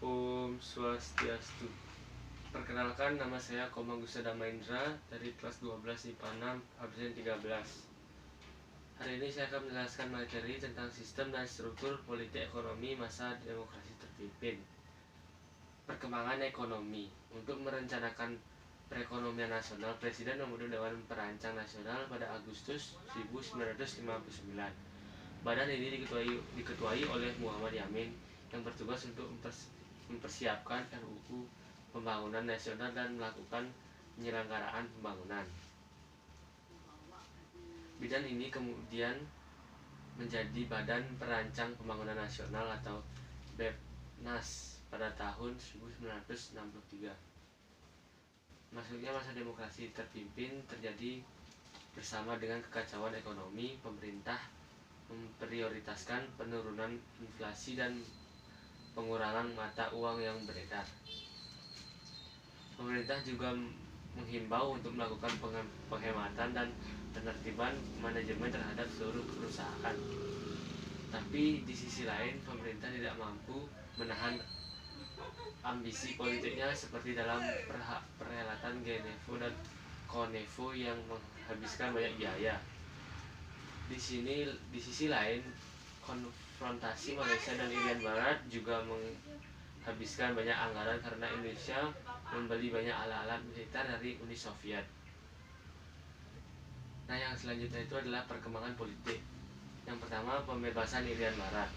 Om Swastiastu. Perkenalkan, nama saya Komang Gusta Damaindra dari kelas 12 IPA 6 absen 13. Hari ini saya akan menjelaskan materi tentang sistem dan struktur politik ekonomi masa demokrasi terpimpin. Perkembangan ekonomi. Untuk merencanakan perekonomian nasional, Presiden membentuk Dewan Perancang Nasional pada Agustus 1959. Badan ini diketuai oleh Muhammad Yamin yang bertugas untuk mempersiapkan RUU Pembangunan Nasional dan melakukan penyelenggaraan pembangunan. Badan ini kemudian menjadi Badan Perancang Pembangunan Nasional atau BPNAS pada tahun 1963. Masuknya masa demokrasi terpimpin terjadi bersama dengan kekacauan ekonomi. Pemerintah memprioritaskan penurunan inflasi dan pengurangan mata uang yang beredar. Pemerintah juga menghimbau untuk melakukan penghematan dan penertiban manajemen terhadap seluruh perusahaan. Tapi di sisi lain, pemerintah tidak mampu menahan ambisi politiknya seperti dalam perhelatan Genevo dan Konevo yang menghabiskan banyak biaya. Di sisi lain, konfrontasi Malaysia dan Irian Barat juga menghabiskan banyak anggaran karena Indonesia membeli banyak alat-alat militer dari Uni Soviet. Nah, yang selanjutnya itu adalah perkembangan politik. Yang pertama, pembebasan Irian Barat.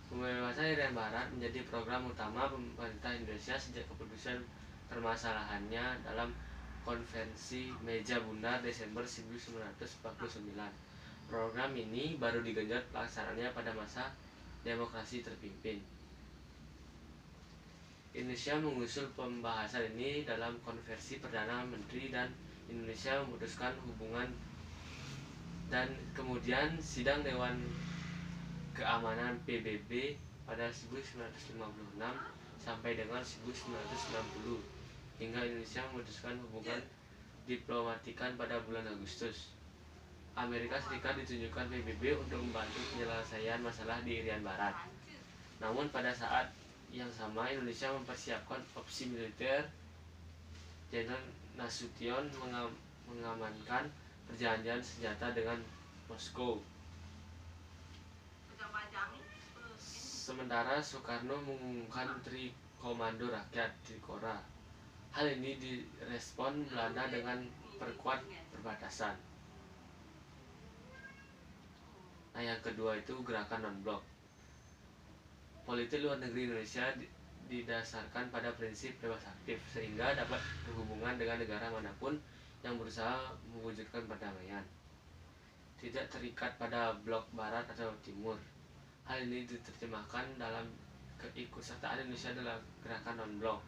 Pembebasan Irian Barat menjadi program utama pemerintah Indonesia sejak keputusan permasalahannya dalam Konvensi Meja Bundar Desember 1949. Program ini baru digenjot pelaksanaannya pada masa demokrasi terpimpin. Indonesia mengusul pembahasan ini dalam konversi Perdana Menteri dan Indonesia memutuskan hubungan dan kemudian sidang Dewan Keamanan PBB pada 1956 sampai dengan 1960 hingga Indonesia memutuskan hubungan diplomatikan pada bulan Agustus. Amerika Serikat ditunjukkan PBB untuk membantu penyelesaian masalah di Irian Barat. Namun pada saat yang sama Indonesia mempersiapkan opsi militer. Jenderal Nasution mengamankan perjanjian senjata dengan Moskow. Sementara Soekarno mengumumkan Trikomando Rakyat Trikora. Hal ini direspon Belanda dengan perkuat perbatasan. Nah, yang kedua itu gerakan non-blok. Politik luar negeri Indonesia didasarkan pada prinsip bebas aktif sehingga dapat berhubungan dengan negara manapun yang berusaha mewujudkan perdamaian. Tidak terikat pada blok barat atau timur. Hal ini diterjemahkan dalam keikutsertaan Indonesia dalam gerakan non-blok.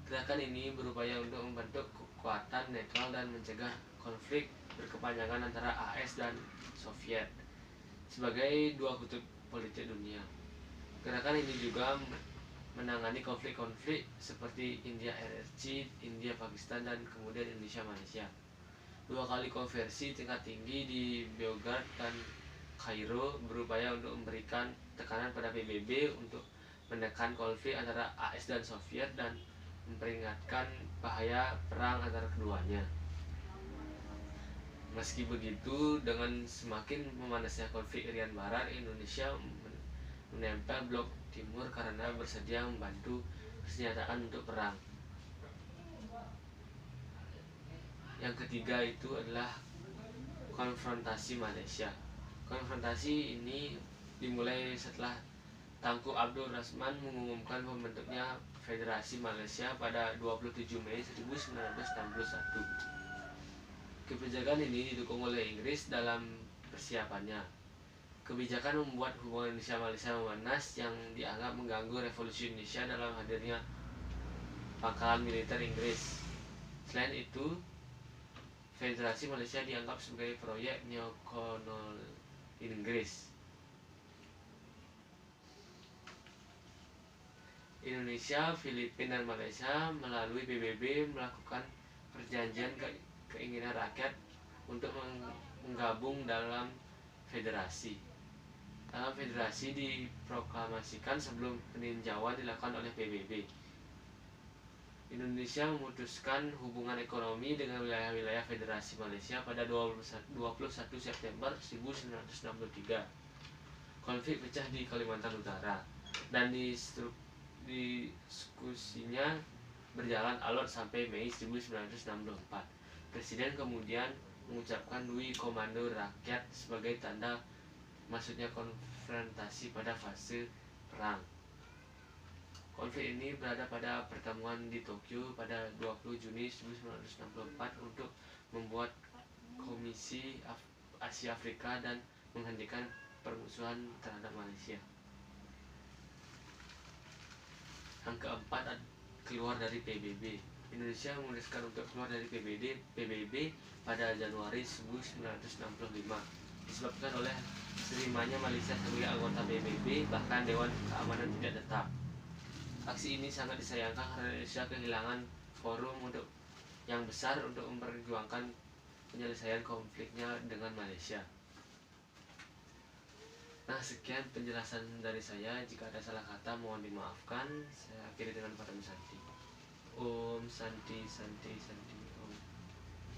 Gerakan ini berupaya untuk membentuk kekuatan netral dan mencegah konflik berkepanjangan antara AS dan Soviet sebagai dua kutub politik dunia. Gerakan ini juga menangani konflik-konflik seperti India RRC, India Pakistan, dan kemudian Indonesia Malaysia. 2 kali konversi tingkat tinggi di Beograd dan Kairo berupaya untuk memberikan tekanan pada PBB untuk menekan konflik antara AS dan Soviet dan memperingatkan bahaya perang antara keduanya. Meski begitu, dengan semakin memanasnya konflik Irian Barat, Indonesia menempel blok timur karena bersedia membantu persenjataan untuk perang. Yang ketiga itu adalah konfrontasi Malaysia. Konfrontasi ini dimulai setelah Tangku Abdul Rasman mengumumkan pembentuknya Federasi Malaysia pada 27 Mei 1961. Kebijakan ini didukung oleh Inggris dalam persiapannya. Kebijakan membuat hubungan Indonesia-Malaysia memanas yang dianggap mengganggu revolusi Indonesia dalam hadirnya pangkalan militer Inggris. Selain itu, Federasi Malaysia dianggap sebagai proyek neokolonial Inggris. Indonesia, Filipina, dan Malaysia melalui PBB melakukan perjanjian keinginan rakyat untuk menggabung dalam federasi. Dalam federasi diproklamasikan sebelum peninjauan dilakukan oleh PBB. Indonesia memutuskan hubungan ekonomi dengan wilayah-wilayah Federasi Malaysia pada 21 September 1963. Konflik pecah di Kalimantan Utara dan diskusinya berjalan alot sampai Mei 1964. Presiden kemudian mengucapkan Dui Komando Rakyat sebagai tanda masuknya konfrontasi pada fase perang. Konflik ini berada pada pertemuan di Tokyo pada 20 Juni 1964 untuk membuat Komisi Asia Afrika dan menghentikan permusuhan terhadap Malaysia. Yang keempat, keluar dari PBB. Indonesia memutuskan untuk keluar dari PBB pada Januari 1965 disebabkan oleh terimanya Malaysia sebagai anggota PBB, bahkan Dewan Keamanan tidak tetap. Aksi ini sangat disayangkan karena Indonesia kehilangan forum yang besar untuk memperjuangkan penyelesaian konfliknya dengan Malaysia. Nah, sekian penjelasan dari saya. Jika ada salah kata mohon dimaafkan. Saya akhiri dengan Padam Santi. Om Santi Santi Santi.